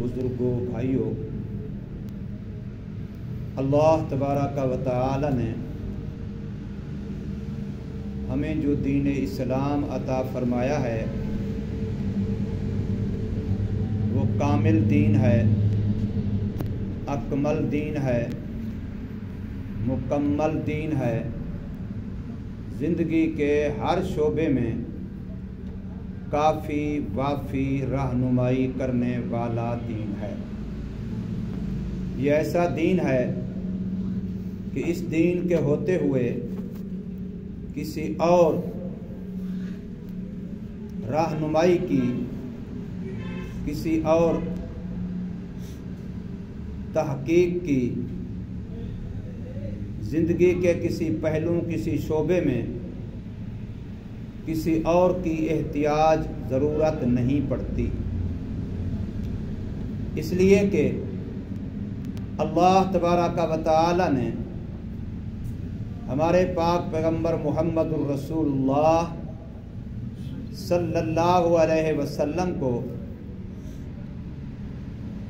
بزرگوں، بھائیوں، اللہ تبارک و تعالی نے ہمیں جو دین اسلام عطا فرمایا ہے وہ کامل دین ہے، اکمل دین ہے، مکمل دین ہے، زندگی کے ہر شعبے میں کافی وافی رہنمائی کرنے والا دین ہے۔ یہ ایسا دین ہے کہ اس دین کے ہوتے ہوئے کسی اور رہنمائی کی، کسی اور تحقیق کی، زندگی کے کسی پہلو، کسی شعبے میں کسی اور کی احتیاج ضرورت نہیں پڑتی، اس لیے کہ اللہ تبارک و تعالی نے ہمارے پاک پیغمبر محمد الرسول اللہ صلی اللہ علیہ وسلم کو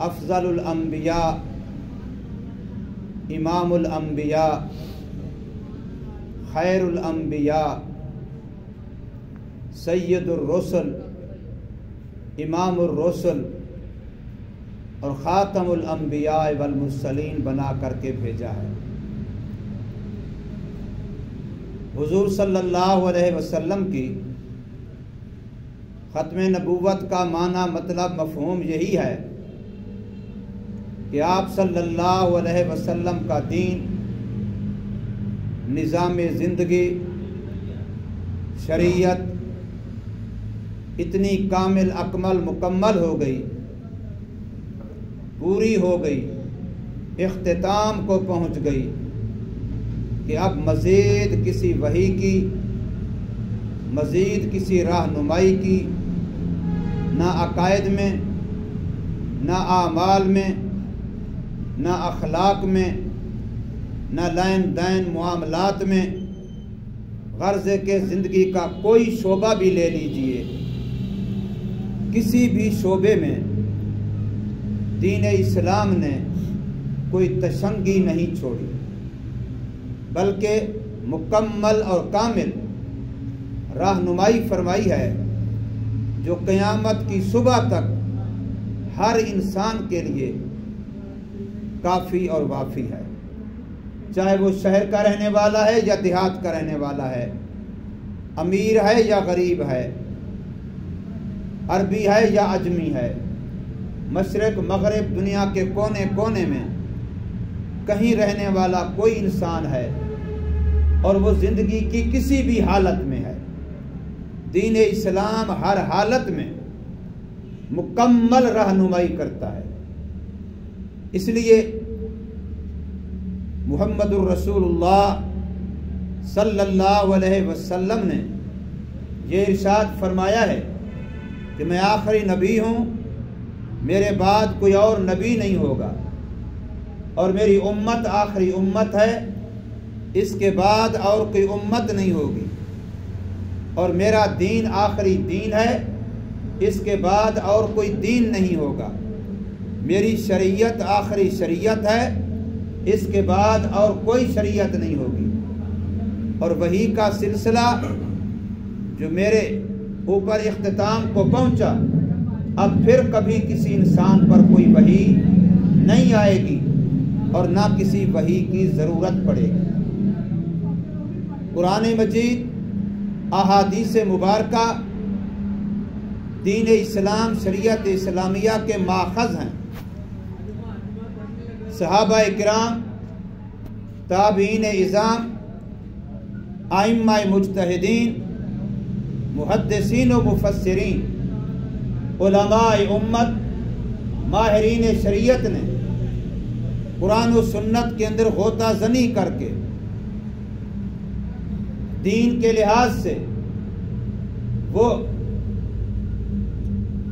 افضل الانبیاء، امام الانبیاء، خیر الانبیاء، سید الرسل، امام الرسل اور خاتم الانبیاء والمرسلین بنا کر کے بھیجا ہے۔ حضور صلی اللہ علیہ وسلم کی ختم نبوت کا معنی، مطلب، مفہوم یہی ہے کہ آپ صلی اللہ علیہ وسلم کا دین، نظام زندگی، شریعت اتنی کامل، اکمل، مکمل ہو گئی، پوری ہو گئی، اختتام کو پہنچ گئی کہ اب مزید کسی وحی کی، مزید کسی رہنمائی کی نہ عقائد میں، نہ اعمال میں، نہ اخلاق میں، نہ لین دین معاملات میں، غرض کے زندگی کا کوئی شعبہ بھی لے لیجئے، کسی بھی شعبے میں دین اسلام نے کوئی تشنگی نہیں چھوڑی، بلکہ مکمل اور کامل رہنمائی فرمائی ہے جو قیامت کی صبح تک ہر انسان کے لیے کافی اور وافی ہے، چاہے وہ شہر کا رہنے والا ہے یا دیہات کا رہنے والا ہے، امیر ہے یا غریب ہے، عربی ہے یا عجمی ہے، مشرق مغرب دنیا کے کونے کونے میں کہیں رہنے والا کوئی انسان ہے اور وہ زندگی کی کسی بھی حالت میں ہے، دین اسلام ہر حالت میں مکمل رہنمائی کرتا ہے۔ اس لیے محمد الرسول اللہ صلی اللہ علیہ وسلم نے یہ ارشاد فرمایا ہے کہ میں آخری نبی ہوں، میرے بعد کوئی اور نبی نہیں ہوگا، اور میری امت آخری امت ہے، اس کے بعد اور کوئی امت نہیں ہوگی، اور میرا دین آخری دین ہے، اس کے بعد اور کوئی دین نہیں ہوگا، میری شریعت آخری شریعت ہے، اس کے بعد اور کوئی شریعت نہیں ہوگی، اور وحی کا سلسلہ جو میرے اوپر اختتام کو پہنچا، اب پھر کبھی کسی انسان پر کوئی وحی نہیں آئے گی اور نہ کسی وحی کی ضرورت پڑے گی۔ قرآن مجید، احادیث مبارکہ دین اسلام، شریعت اسلامیہ کے ماخذ ہیں۔ صحابہ کرام، تابعین اعظام، ائمہ مجتہدین، محدثین و مفسرین، علماء امت، ماہرین شریعت نے قرآن و سنت کے اندر غوطہ زنی کر کے دین کے لحاظ سے وہ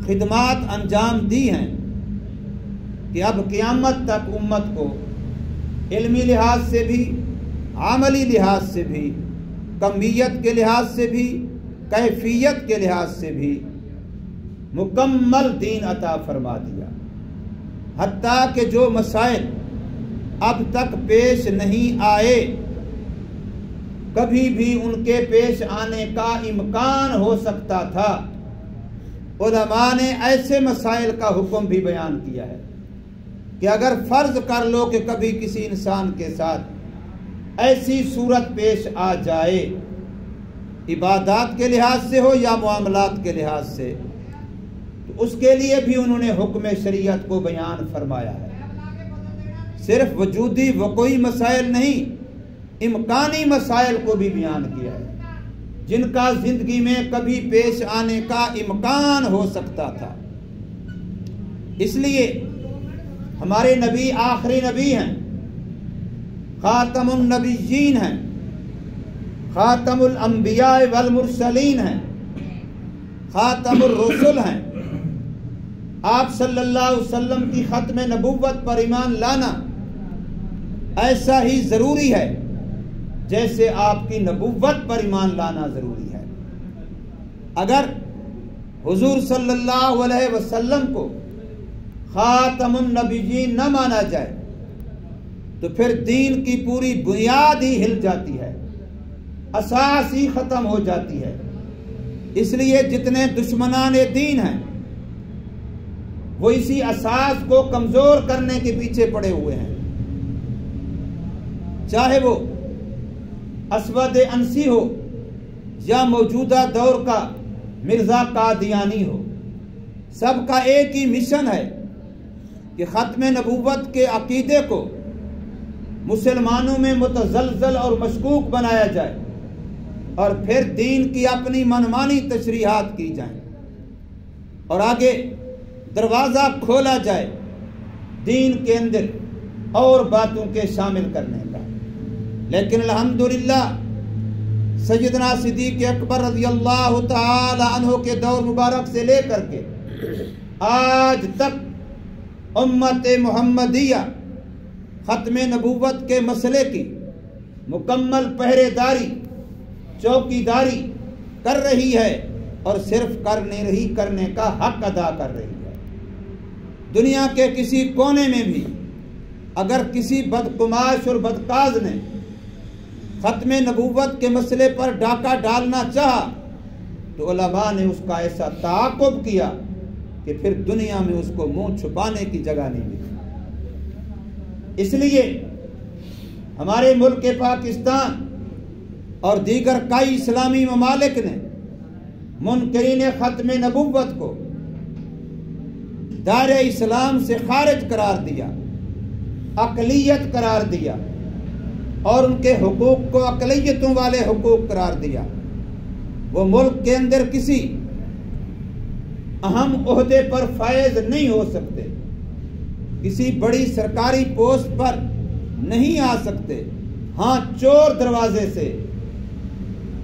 خدمات انجام دی ہیں کہ اب قیامت تک امت کو علمی لحاظ سے بھی، عملی لحاظ سے بھی، کمیت کے لحاظ سے بھی، کیفیت کے لحاظ سے بھی مکمل دین عطا فرما دیا۔ حتیٰ کہ جو مسائل اب تک پیش نہیں آئے کبھی بھی ان کے پیش آنے کا امکان ہو سکتا تھا، علماء نے ایسے مسائل کا حکم بھی بیان کیا ہے کہ اگر فرض کر لو کہ کبھی کسی انسان کے ساتھ ایسی صورت پیش آ جائے، عبادات کے لحاظ سے ہو یا معاملات کے لحاظ سے، تو اس کے لیے بھی انہوں نے حکم شریعت کو بیان فرمایا ہے۔ صرف وجودی وقوعی مسائل نہیں، امکانی مسائل کو بھی بیان کیا ہے جن کا زندگی میں کبھی پیش آنے کا امکان ہو سکتا تھا۔ اس لیے ہمارے نبی آخری نبی ہیں، خاتم النبیین ہیں، خاتم الانبیاء والمرسلین ہیں، خاتم الرسل ہیں۔ آپ صلی اللہ علیہ وسلم کی ختم نبوت پر ایمان لانا ایسا ہی ضروری ہے جیسے آپ کی نبوت پر ایمان لانا ضروری ہے۔ اگر حضور صلی اللہ علیہ وسلم کو خاتم النبیین نہ مانا جائے تو پھر دین کی پوری بنیاد ہی ہل جاتی ہے، اساس ہی ختم ہو جاتی ہے۔ اس لیے جتنے دشمنان دین ہیں وہ اسی اساس کو کمزور کرنے کے پیچھے پڑے ہوئے ہیں، چاہے وہ اسود انسی ہو یا موجودہ دور کا مرزا قادیانی ہو۔ سب کا ایک ہی مشن ہے کہ ختم نبوت کے عقیدے کو مسلمانوں میں متزلزل اور مشکوک بنایا جائے اور پھر دین کی اپنی منمانی تشریحات کی جائیں اور آگے دروازہ کھولا جائے دین کے اندر اور باتوں کے شامل کرنے کا۔ لیکن الحمدللہ سیدنا صدیق اکبر رضی اللہ تعالی عنہ کے دور مبارک سے لے کر کے آج تک امت محمدیہ ختم نبوت کے مسئلے کی مکمل پہرے داری، چوکی داری کر رہی ہے اور صرف کرنے کا حق ادا کر رہی ہے۔ دنیا کے کسی کونے میں بھی اگر کسی بدقماش اور بدکاز نے ختم نبوت کے مسئلے پر ڈاکہ ڈالنا چاہا تو علماء نے اس کا ایسا تعاقب کیا کہ پھر دنیا میں اس کو منہ چھپانے کی جگہ نہیں ملی۔ اس لیے ہمارے ملک پاکستان اور دیگر کئی اسلامی ممالک نے منکرین ختم نبوت کو دائرہ اسلام سے خارج قرار دیا، اقلیت قرار دیا اور ان کے حقوق کو اقلیتوں والے حقوق قرار دیا۔ وہ ملک کے اندر کسی اہم عہدے پر فائز نہیں ہو سکتے، کسی بڑی سرکاری پوسٹ پر نہیں آ سکتے، ہاں چور دروازے سے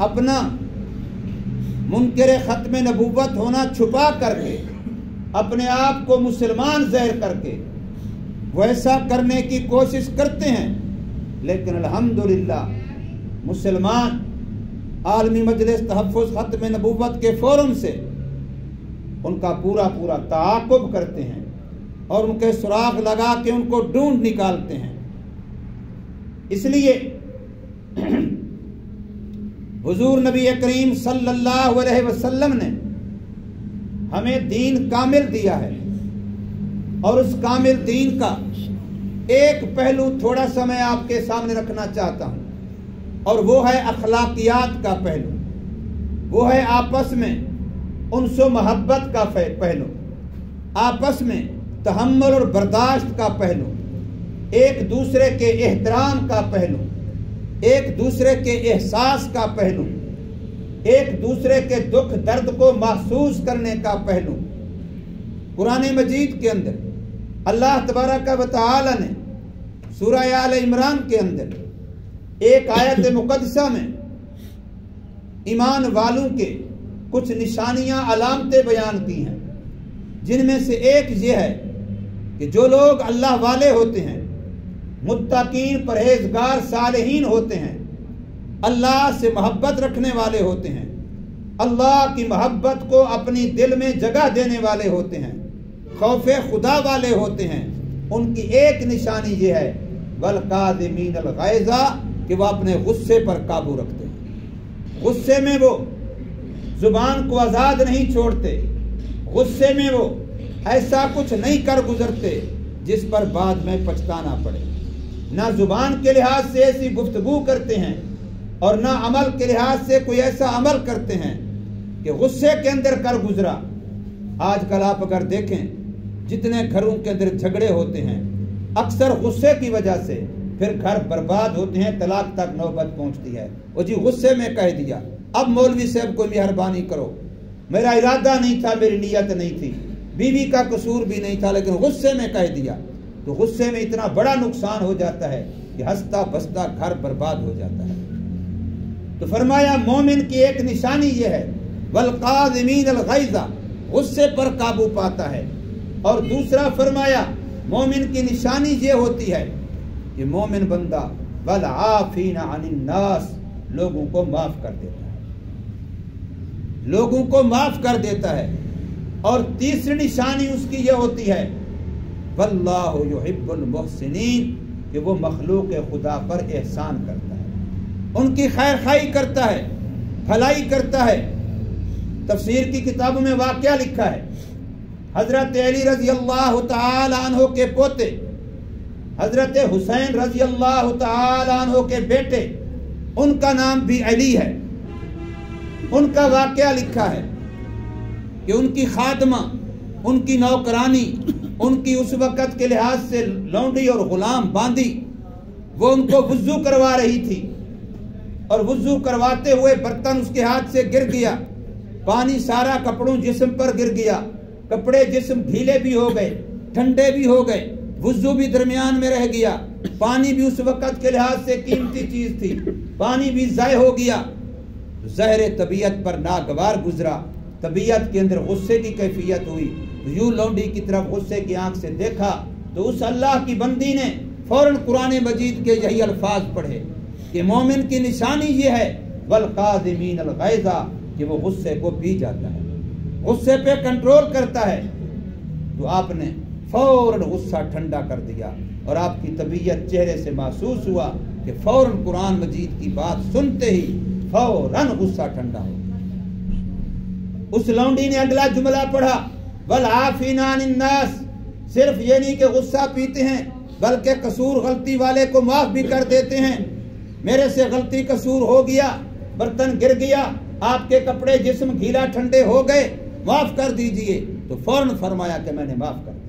اپنا منکر ختم نبوت ہونا چھپا کر کے اپنے آپ کو مسلمان ظاہر کر کے وہ ایسا کرنے کی کوشش کرتے ہیں، لیکن الحمدللہ مسلمان عالمی مجلس تحفظ ختم نبوت کے فورم سے ان کا پورا تعاقب کرتے ہیں اور ان کے سراغ لگا کے ان کو ڈھونڈ نکالتے ہیں۔ اس لیے حضور نبی کریم صلی اللہ علیہ وسلم نے ہمیں دین کامل دیا ہے اور اس کامل دین کا ایک پہلو تھوڑا سا میں آپ کے سامنے رکھنا چاہتا ہوں، اور وہ ہے اخلاقیات کا پہلو، وہ ہے آپس میں انس و محبت کا پہلو، آپس میں تحمل اور برداشت کا پہلو، ایک دوسرے کے احترام کا پہلو، ایک دوسرے کے احساس کا پہلو، ایک دوسرے کے دکھ درد کو محسوس کرنے کا پہلو۔ قرآن مجید کے اندر اللہ تبارک و تعالی نے سورہ آل عمران کے اندر ایک آیت مقدسہ میں ایمان والوں کے کچھ نشانیاں علامتیں بیان کی ہیں، جن میں سے ایک یہ ہے کہ جو لوگ اللہ والے ہوتے ہیں، متقین پرہیزگار صالحین ہوتے ہیں، اللہ سے محبت رکھنے والے ہوتے ہیں، اللہ کی محبت کو اپنی دل میں جگہ دینے والے ہوتے ہیں، خوف خدا والے ہوتے ہیں، ان کی ایک نشانی یہ ہے والقاظمین الغیظ کہ وہ اپنے غصے پر قابو رکھتے ہیں. غصے میں وہ زبان کو آزاد نہیں چھوڑتے، غصے میں وہ ایسا کچھ نہیں کر گزرتے جس پر بعد میں پچھتانا پڑے. نہ زبان کے لحاظ سے ایسی گفتگو کرتے ہیں اور نہ عمل کے لحاظ سے کوئی ایسا عمل کرتے ہیں کہ غصے کے اندر کر گزرا. آج کل آپ اگر دیکھیں جتنے گھروں کے اندر جھگڑے ہوتے ہیں اکثر غصے کی وجہ سے پھر گھر برباد ہوتے ہیں، طلاق تک نوبت پہنچتی ہے. وہ جی غصے میں کہہ دیا، اب مولوی صاحب کوئی مہربانی کرو، میرا ارادہ نہیں تھا، میری نیت نہیں تھی، بیوی کا قصور بھی نہیں تھا، لیکن غصے میں کہہ دیا. تو غصے میں اتنا بڑا نقصان ہو جاتا ہے کہ ہنستا بستا گھر برباد ہو جاتا ہے. تو فرمایا مومن کی ایک نشانی یہ ہے والقاظمین الغیظ، غصے پر قابو پاتا ہے. اور دوسرا فرمایا مومن کی نشانی یہ ہوتی ہے کہ مومن بندہ والعافین عن الناس، لوگوں کو معاف کر دیتا ہے، لوگوں کو معاف کر دیتا ہے. اور تیسری نشانی اس کی یہ ہوتی ہے واللہ یحب المحسنین، کہ وہ مخلوق خدا پر احسان کرتا ہے، ان کی خیر خواہی کرتا ہے، بھلائی کرتا ہے. تفسیر کی کتابوں میں واقعہ لکھا ہے حضرت علی رضی اللہ تعالی عنہ کے پوتے حضرت حسین رضی اللہ تعالی عنہ کے بیٹے، ان کا نام بھی علی ہے. ان کا واقعہ لکھا ہے کہ ان کی خادمہ، ان کی نوکرانی، ان کی اس وقت کے لحاظ سے لونڈی اور غلام باندی، وہ ان کو وضو کروا رہی تھی اور وضو کرواتے ہوئے برتن اس کے ہاتھ سے گر گیا، پانی سارا کپڑوں جسم پر گر گیا، کپڑے جسم ڈھیلے بھی ہو گئے، ٹھنڈے بھی ہو گئے، وضو بھی درمیان میں رہ گیا، پانی بھی اس وقت کے لحاظ سے قیمتی چیز تھی، پانی بھی ضائع ہو گیا. زہر طبیعت پر ناگوار گزرا، طبیعت کے اندر غصے کی کیفیت ہوئی. یوں لونڈی کی طرف غصے کی آنکھ سے دیکھا تو اس اللہ کی بندی نے فوراً قرآن مجید کے یہی الفاظ پڑھے کہ مومن کی نشانی یہ ہے والقاظمین الغیظ، کہ وہ غصے کو پی جاتا ہے، غصے پہ کنٹرول کرتا ہے. تو آپ نے فوراً غصہ ٹھنڈا کر دیا اور آپ کی طبیعت چہرے سے محسوس ہوا کہ فوراً قرآن مجید کی بات سنتے ہی فوراً غصہ ٹھنڈا ہو. اس لونڈی نے اگلا جملہ پڑھا والعافین عن الناس، صرف یہ نہیں کہ غصہ پیتے ہیں بلکہ قصور غلطی والے کو معاف بھی کر دیتے ہیں. میرے سے غلطی قصور ہو گیا، برتن گر گیا، آپ کے کپڑے جسم گیلا ٹھنڈے ہو گئے، معاف کر دیجئے. تو فوراً فرمایا کہ میں نے معاف کر دیا.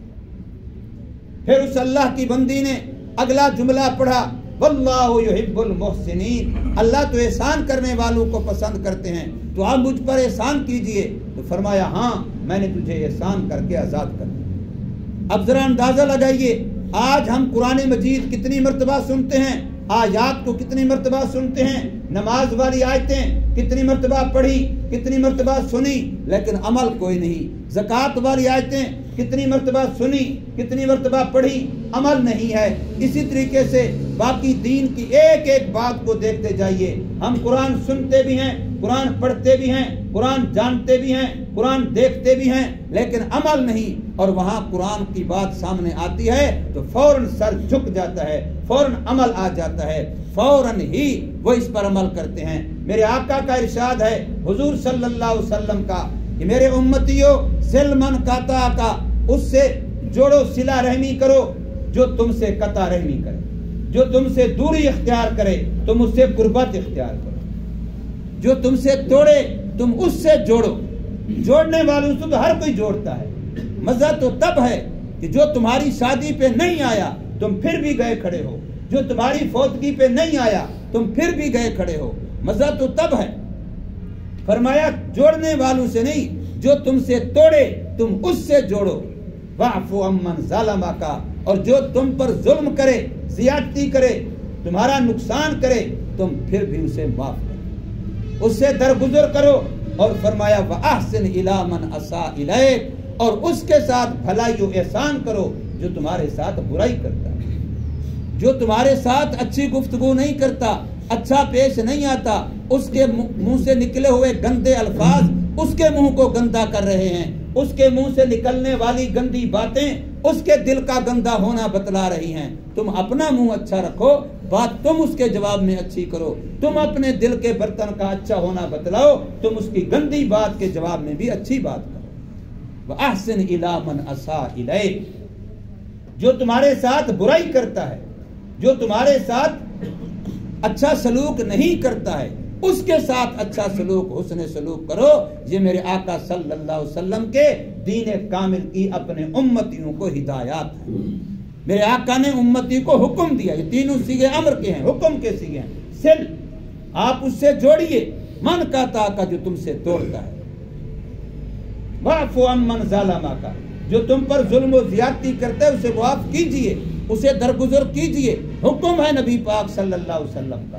پھر اس اللہ کی بندی نے اگلا جملہ پڑھا واللہ یحب المحسنین، اللہ تو احسان کرنے والوں کو پسند کرتے ہیں، تو آپ مجھ پر احسان کیجئے. تو فرمایا ہاں میں نے تجھے احسان کر کے آزاد کر دیا. اب ذرا اندازہ لگائیے آج ہم قرآن مجید کتنی مرتبہ سنتے ہیں، آیات کو کتنی مرتبہ سنتے ہیں، نماز والی آیتیں کتنی مرتبہ پڑھی، کتنی مرتبہ سنی، لیکن عمل کوئی نہیں. زکوٰۃ والی آیتیں کتنی مرتبہ سنی، کتنی مرتبہ پڑھی، عمل نہیں ہے. اسی طریقے سے باقی دین کی ایک ایک بات کو دیکھتے جائیے. ہم قرآن سنتے بھی ہیں، قرآن پڑھتے بھی ہیں، قرآن جانتے بھی ہیں، قرآن دیکھتے بھی ہیں، لیکن عمل نہیں. اور وہاں قرآن کی بات سامنے آتی ہے تو فوراً سر جھک جاتا ہے، فوراً عمل آ جاتا ہے، فوراً ہی وہ اس پر عمل کرتے ہیں. میرے آقا کا ارشاد ہے حضور صلی اللہ علیہ وسلم کا کہ میرے امتیوں سل من قطع کا، اس سے جوڑو صلہ رحمی کرو جو تم سے قطع رحمی کرے، جو تم سے دوری اختیار کرے تم اس سے قربت اختیار کرو، جو تم سے توڑے تم اس سے جوڑو. جوڑنے والوں سے تو ہر کوئی جوڑتا ہے. مزہ تو تب ہے کہ جو تمہاری شادی پہ نہیں آیا تم پھر بھی گئے کھڑے ہو، جو تمہاری فوتگی پہ نہیں آیا تم پھر بھی گئے کھڑے ہو. مزہ تو تب ہے. فرمایا جوڑنے والوں سے نہیں، جو تم سے توڑے تم اس سے جوڑو. واعفو عمن ظلمک، اور جو تم پر ظلم کرے، زیادتی کرے، تمہارا نقصان کرے تم پھر بھی اسے معاف کرو، اس سے درگزر کرو. اور فرمایا وَأَحْسِنْ إِلَىٰ مَنْ أَسَاءَ إِلَيْكَ، اور اس کے ساتھ بھلائی و احسان کرو جو تمہارے ساتھ برائی کرتا ہے، جو تمہارے ساتھ اچھی گفتگو نہیں کرتا، اچھا پیش نہیں آتا، اس کے منہ سے نکلے ہوئے گندے الفاظ اس کے منہ کو گندا کر رہے ہیں. اس کے منہ سے نکلنے والی گندی باتیں اس کے دل کا گندا ہونا بتلا رہی ہیں. تم اپنا منہ اچھا رکھو، بات تم اس کے جواب میں اچھی کرو. تم اپنے دل کے برتن کا اچھا ہونا بتلاؤ، تم اس کی گندی بات کے جواب میں بھی اچھی بات کرو. وَأَحْسِنْ إِلَىٰ مَنْ أَسَاءَ إِلَيْكَ، جو تمہارے ساتھ برائی کرتا ہے، جو تمہارے ساتھ اچھا سلوک نہیں کرتا ہے، اس کے ساتھ اچھا سلوک، حسن سلوک کرو. یہ میرے آقا صلی اللہ علیہ وسلم کے دین کامل کی اپنے امتیوں کو ہدایات ہے. میرے آقا نے امتی کو حکم دیا. یہ تینوں صیغے امر کے ہیں، حکم کے صیغے ہیں. سل، آپ اس سے جوڑیے. من کا کا جو تم سے توڑتا ہے. واعف عمن ظلمک، جو تم پر ظلم و زیادتی کرتا ہے اسے معاف کیجئے، اسے درگزر کیجئے. حکم ہے نبی پاک صلی اللہ علیہ وسلم کا.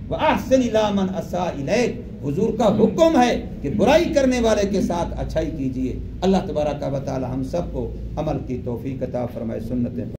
وَأَحْسِنْ إِلَىٰ مَنْ أَسَاءَ إِلَيْكَ، حضور کا حکم ہے کہ برائی کرنے والے کے ساتھ اچھائی کیجئے. اللہ تبارک و تعالی ہم سب کو عمل کی توفیق عطا فرمائے. سنتیں